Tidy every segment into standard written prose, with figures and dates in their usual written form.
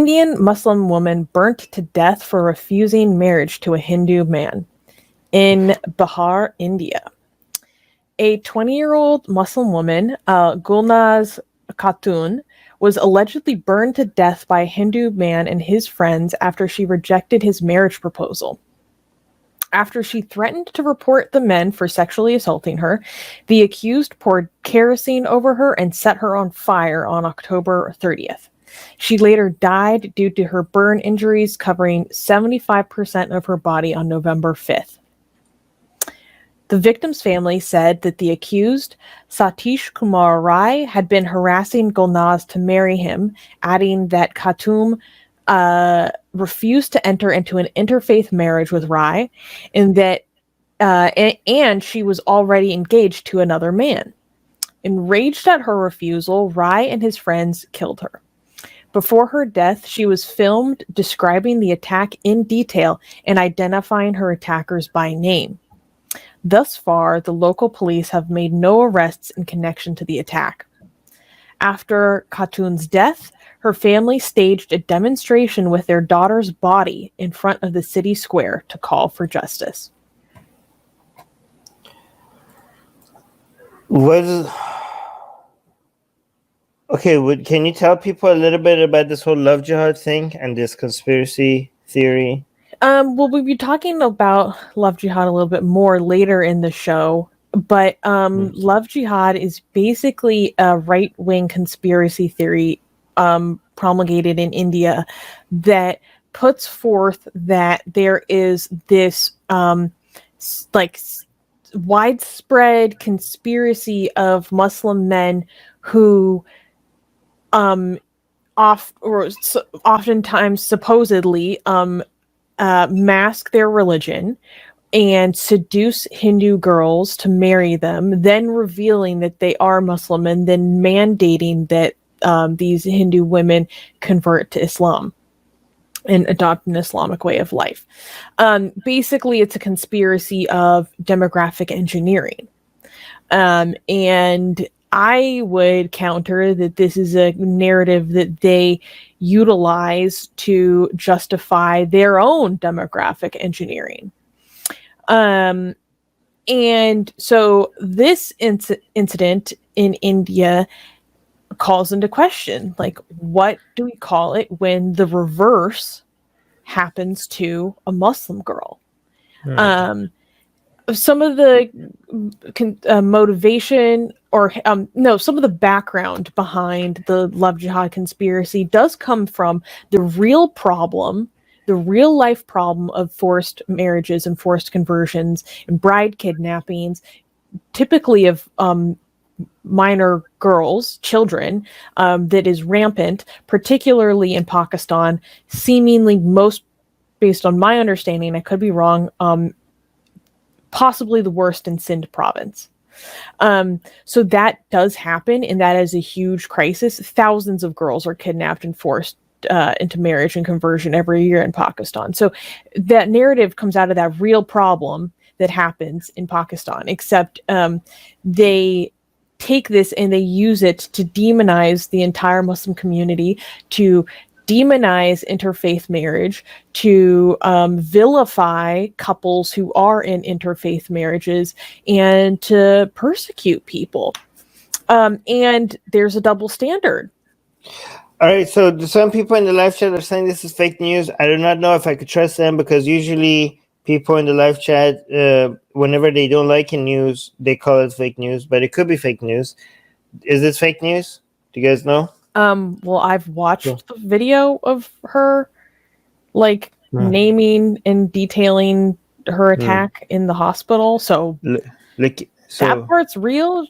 Indian Muslim woman burnt to death for refusing marriage to a Hindu man in Bihar, India. A 20-year-old Muslim woman, Gulnaz Khatoon, was allegedly burned to death by a Hindu man and his friends after she rejected his marriage proposal. After she threatened to report the men for sexually assaulting her, the accused poured kerosene over her and set her on fire on October 30th. She later died due to her burn injuries covering 75% of her body on November 5th. The victim's family said that the accused, Satish Kumar Rai, had been harassing Gulnaz to marry him, adding that Khatoon refused to enter into an interfaith marriage with Rai, and that and she was already engaged to another man. Enraged at her refusal, Rai and his friends killed her. Before her death, she was filmed describing the attack in detail and identifying her attackers by name. Thus far, the local police have made no arrests in connection to the attack. After Khatoon's death, her family staged a demonstration with their daughter's body in front of the city square to call for justice. Can you tell people a little bit about this whole love jihad thing and this conspiracy theory? We'll be talking about love jihad a little bit more later in the show, but love jihad is basically a right-wing conspiracy theory promulgated in India that puts forth that there is this widespread conspiracy of Muslim men who oftentimes supposedly mask their religion and seduce Hindu girls to marry them, then revealing that they are Muslim and then mandating that these Hindu women convert to Islam and adopt an Islamic way of life. Basically, it's a conspiracy of demographic engineering. And I would counter that this is a narrative that they utilize to justify their own demographic engineering. And so this incident in India calls into question, like, what do we call it when the reverse happens to a Muslim girl? Right. Some of the motivation some of the background behind the love jihad conspiracy does come from the real life problem of forced marriages and forced conversions and bride kidnappings, typically of minor girls, children, that is rampant, particularly in Pakistan, seemingly most, based on my understanding, I could be wrong, possibly the worst in Sindh province. So that does happen, and that is a huge crisis. Thousands of girls are kidnapped and forced into marriage and conversion every year in Pakistan. So that narrative comes out of that real problem that happens in Pakistan, except they take this and they use it to demonize the entire Muslim community, to demonize interfaith marriage, to vilify couples who are in interfaith marriages, and to persecute people. And there's a double standard. All right, so some people in the live chat are saying this is fake news. I do not know if I could trust them, because usually people in the live chat, whenever they don't like a news, they call it fake news, but it could be fake news. Is this fake news? Do you guys know? Well, I've watched the video of her, naming and detailing her attack in the hospital. So, that part's real.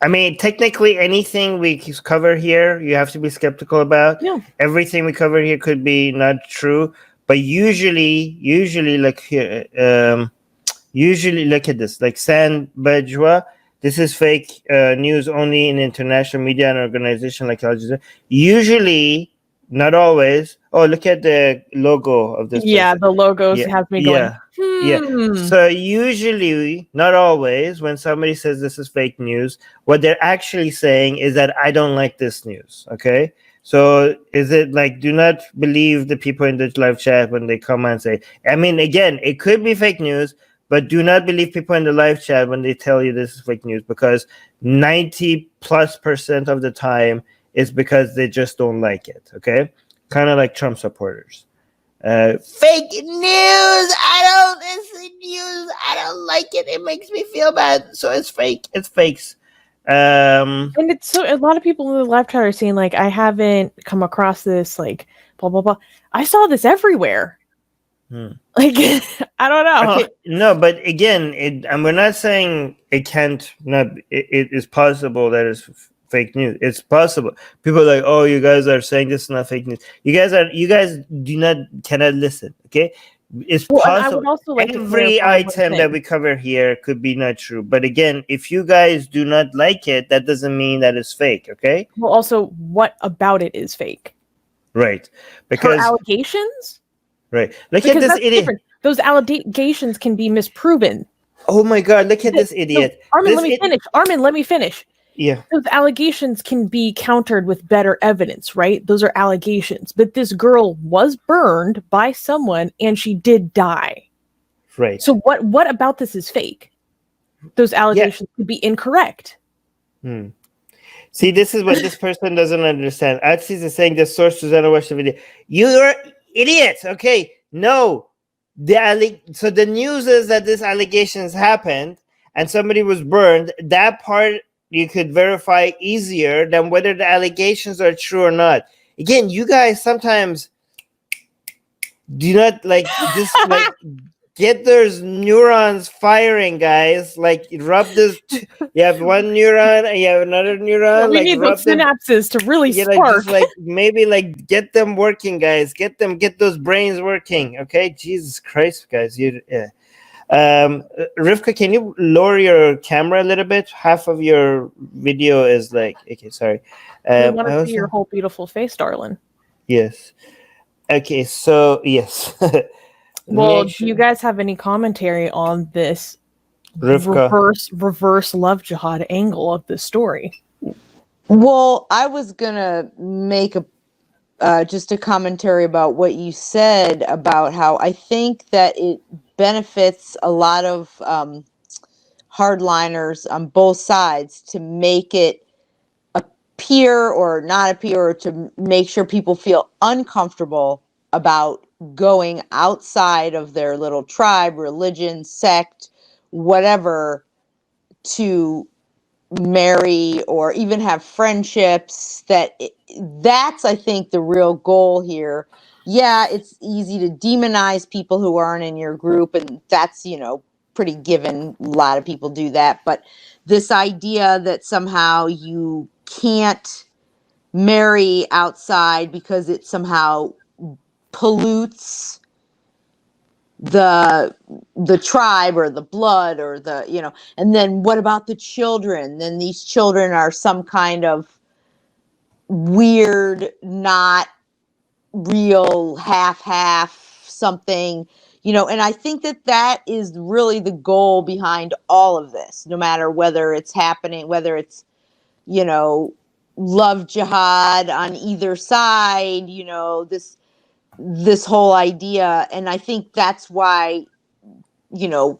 Technically, anything we cover here, you have to be skeptical about. Yeah. Everything we cover here could be not true, but usually, look at this. Like San Bajwa. This is fake news only in international media and organization like Al Jazeera. Usually, not always. Oh, look at the logo of this. Yeah, the logos have me going. Yeah. So usually, not always, when somebody says this is fake news, what they're actually saying is that I don't like this news. Okay. So is it like, do not believe the people in the live chat when they come and say, I mean, again, it could be fake news, but do not believe people in the live chat when they tell you this is fake news, because 90+% of the time it's because they just don't like it. Okay. Kind of like Trump supporters. Fake news. It's news. I don't like it. It makes me feel bad. So it's fake. It's fakes. And it's so a lot of people in the live chat are saying like, I haven't come across this, like blah blah blah. I saw this everywhere. Like I don't know. Okay, no, but again, and we're not saying it can't not. It is possible that it's fake news. It's possible. People are like, oh, you guys are saying this is not fake news. You guys cannot listen. Okay, it's possible. Like every item that we cover here could be not true. But again, if you guys do not like it, that doesn't mean that it's fake. Okay. Well, also, what about it is fake? Right. Because her allegations. Right. Look at this idiot. Different. Those allegations can be misproven. Oh my God! Look at this idiot. Armin, let me finish. Armin, let me finish. Yeah. Those allegations can be countered with better evidence, right? Those are allegations. But this girl was burned by someone and she did die. Right. So what about this is fake? Those allegations could be incorrect. See, this is what this person doesn't understand. Atheist is saying the source Susanna watched the video. You're idiots. Okay. No. So the news is that this allegations happened and somebody was burned. That part you could verify easier than whether the allegations are true or not. Again, you guys sometimes do not like this, like get those neurons firing, guys. Like rub this. You have one neuron and you have another neuron. Yeah, we need those synapses to really spark. Like, just like maybe like get them working, guys. Get those brains working. Okay, Jesus Christ, guys. Rivka, can you lower your camera a little bit? Half of your video is like, okay, sorry. I want to see your whole beautiful face, darling. Yes. Okay, so yes. Well, do you guys have any commentary on this reverse love jihad angle of this story? Well, I was gonna make just a commentary about what you said about how I think that it benefits a lot of hardliners on both sides to make it appear or not appear, or to make sure people feel uncomfortable about going outside of their little tribe, religion, sect, whatever, to marry or even have friendships. That's I think the real goal here. Yeah, it's easy to demonize people who aren't in your group, and that's, pretty given. A lot of people do that, but this idea that somehow you can't marry outside because it somehow pollutes the tribe or the blood or and then what about the children? Then these children are some kind of weird, not real, half something, and I think that is really the goal behind all of this, no matter whether it's happening, whether it's, love jihad on either side, this whole idea. And I think that's why,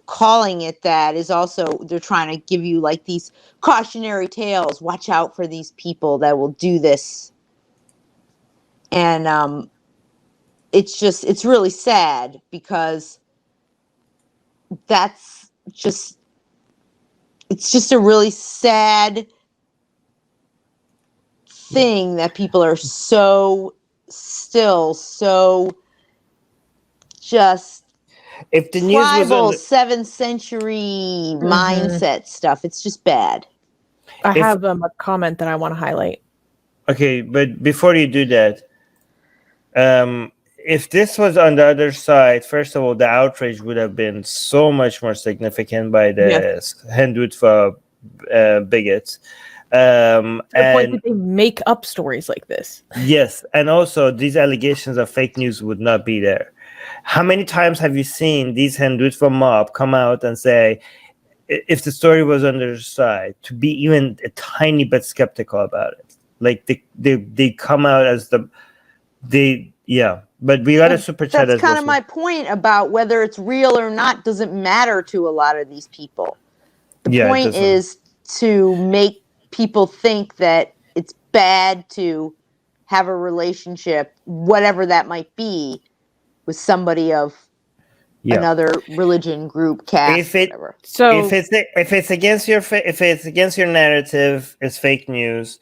calling it that is also, they're trying to give you like these cautionary tales. Watch out for these people that will do this. And it's really sad, because it's just a really sad thing that people are so just if the news tribal was 7th century mindset stuff. It's just bad. I have a comment that I want to highlight. Okay, but before you do that, if this was on the other side, first of all, the outrage would have been so much more significant by the Hindutva bigots. To the point that they make up stories like this. Yes, and also these allegations of fake news would not be there. How many times have you seen these Hindutva mob come out and say, if the story was on their side, to be even a tiny bit skeptical about it? Like they come out as but we got a super chat. That's kind of my point about whether it's real or not doesn't matter to a lot of these people. The point is to make people think that it's bad to have a relationship, whatever that might be, with somebody of another religion, group, caste, whatever. So if it's against your narrative, it's fake news.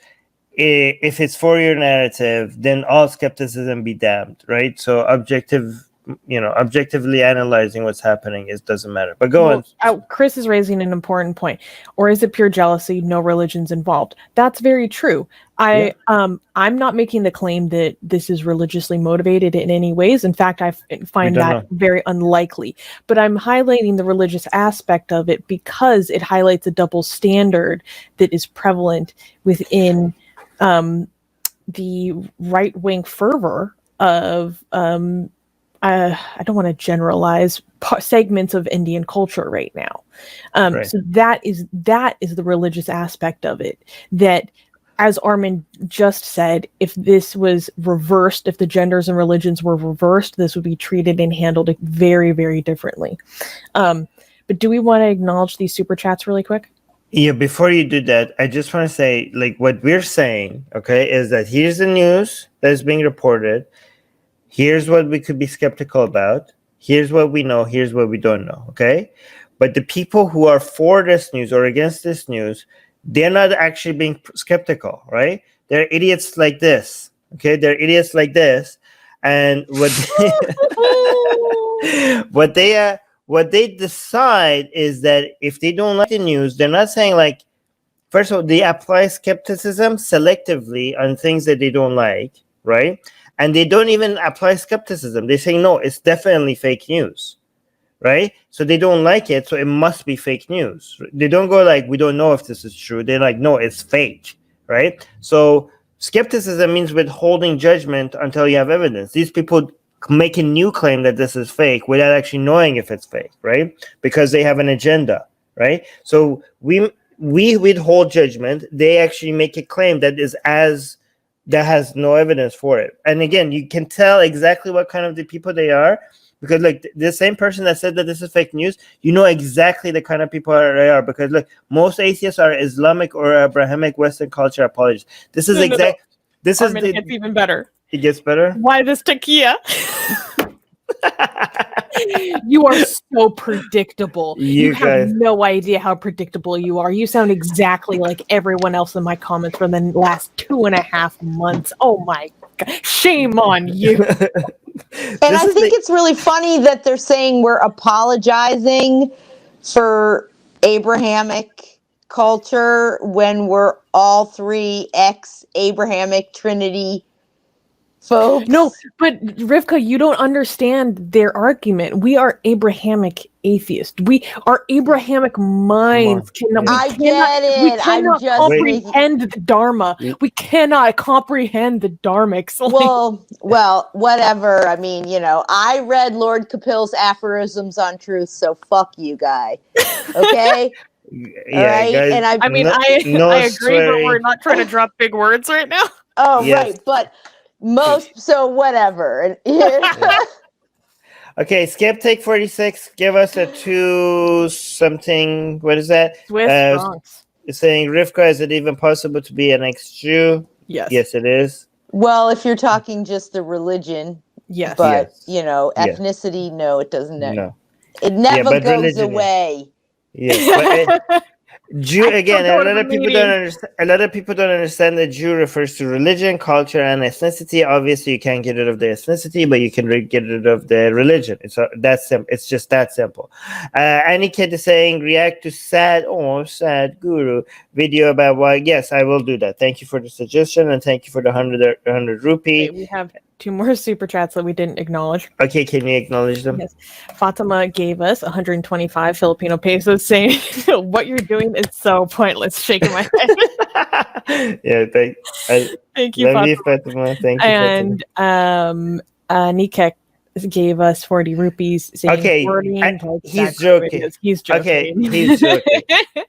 If it's for your narrative, then all skepticism be damned, right? So objectively analyzing what's happening doesn't matter. But go on. Chris is raising an important point. Or is it pure jealousy? No religion's involved. That's very true. I'm not making the claim that this is religiously motivated in any ways. In fact, I find that very unlikely. But I'm highlighting the religious aspect of it because it highlights a double standard that is prevalent within the right-wing fervor of I don't want to generalize segments of Indian culture right now. So that is the religious aspect of it. That, as Armin just said, if this was reversed, if the genders and religions were reversed, this would be treated and handled very, very differently. But do we want to acknowledge these super chats really quick? Yeah, before you do that, I just want to say, like, what we're saying, okay, is that here's the news that is being reported. Here's what we could be skeptical about. Here's what we know. Here's what we don't know, okay? But the people who are for this news or against this news, they're not actually being skeptical, right? They're idiots like this, okay? They're idiots like this. And what they decide is that if they don't like the news, they're not saying, like, first of all, they apply skepticism selectively on things that they don't like, right? And they don't even apply skepticism. They say, no, it's definitely fake news, right? So they don't like it, so it must be fake news. They don't go like, we don't know if this is true. They're like, no, it's fake, right? So skepticism means withholding judgment until you have evidence. These people make a new claim that this is fake without actually knowing if it's fake, right? Because they have an agenda, right? So we withhold judgment. They actually make a claim that has no evidence for it. And again, you can tell exactly what kind of the people they are, because like the same person that said that this is fake news, you know exactly the kind of people they are, because look, most atheists are Islamic or Abrahamic Western culture apologists. This is This is it gets even better. It gets better. Why this takia? You are so predictable. You have no idea how predictable you are. You sound exactly like everyone else in my comments from the last 2.5 months. Oh my God. Shame on you. And I think it's really funny that they're saying we're apologizing for Abrahamic culture when we're all three ex-Abrahamic Trinity folks. No, but Rivka, you don't understand their argument. We are Abrahamic atheists. Our Abrahamic minds cannot. We cannot comprehend the Dharma. We cannot comprehend the Dharmics. Well, whatever. I mean, I read Lord Kapil's aphorisms on truth, so fuck you, guy. Okay. All right. Guys, and I agree, but we're not trying to drop big words right now. Oh, yes. Right, but. So whatever. Okay, Skeptic 46, give us a 2 something. What is that? Swiss francs. It's saying, Rivka, is it even possible to be an ex-Jew? Yes. Yes, it is. Well, if you're talking just the religion. Yes. But, ethnicity, no, it doesn't. No. It never goes away. Yeah, but Jew, again, a lot of people don't understand that Jew refers to religion, culture, and ethnicity. Obviously, you can't get rid of the ethnicity, but you can get rid of the religion. It's that simple. It's just that simple. Aniket is saying, react to sad guru video about why. Yes, I will do that. Thank you for the suggestion, and thank you for the 100 rupee. Okay, we have 2 more super chats that we didn't acknowledge. Okay, can you acknowledge them? Yes. Fatima gave us 125 Filipino pesos, saying, what you're doing is so pointless. Shaking my head. Yeah, thank you, Fatima. Fatima. Thank you, and Nikek gave us 40 rupees saying Okay, he's joking. He's joking. Okay, he's joking.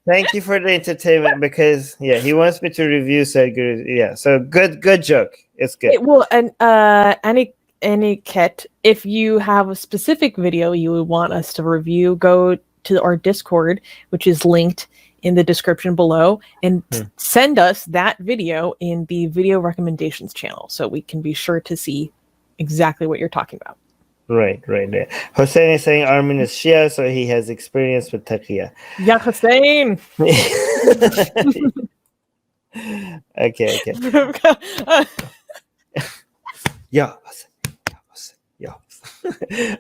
Thank you for the entertainment because he wants me to review Sadhguru. Yeah, so good joke. It's good. Well, and Aniket, if you have a specific video you would want us to review, go to our Discord, which is linked in the description below, and send us that video in the video recommendations channel so we can be sure to see exactly what you're talking about. Right. Hussein is saying Armin is Shia, so he has experience with taqiyya. Ya Hussein! Okay. Yeah. All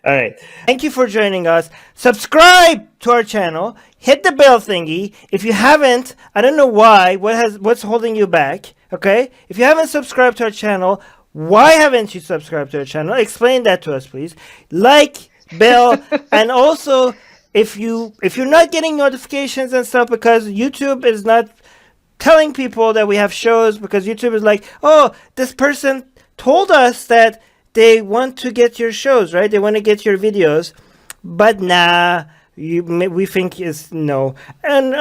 right. Thank you for joining us. Subscribe to our channel. Hit the bell thingy. If you haven't, I don't know why. What's holding you back? Okay. If you haven't subscribed to our channel, why haven't you subscribed to our channel? Explain that to us, please. Like, bell, and also if you're not getting notifications and stuff because YouTube is not telling people that we have shows because YouTube is like, oh, this person told us that they want to get your shows, right? They want to get your videos, but nah, we think is no. And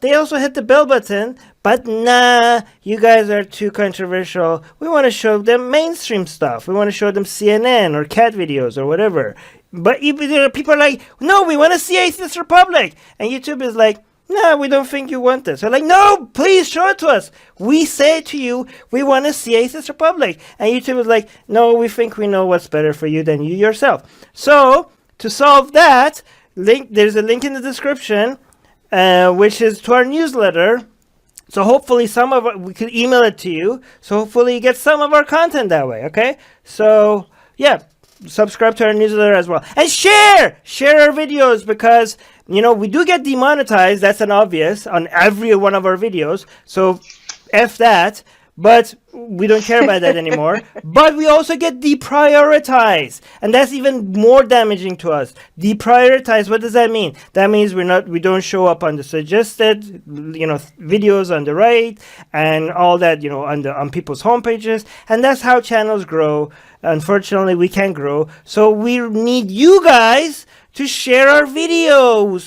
they also hit the bell button, but nah, you guys are too controversial. We want to show them mainstream stuff. We want to show them CNN or cat videos or whatever. But people are like, no, we want to see Atheist Republic. And YouTube is like, no, we don't think you want this. They're like, no, please show it to us. We say to you, we want to see Atheist Republic. And YouTube is like, no, we think we know what's better for you than you yourself. So to solve that, there's a link in the description, which is to our newsletter. So hopefully we could email it to you. So hopefully you get some of our content that way. Okay. So yeah, subscribe to our newsletter as well, and share our videos because we do get demonetized. That's an obvious on every one of our videos. So F that. But we don't care about that anymore. But we also get deprioritized, and that's even more damaging to us. Deprioritized. What does that mean? That means we don't show up on the suggested, videos on the right and all that, on people's homepages. And that's how channels grow. Unfortunately, we can't grow. So we need you guys to share our videos.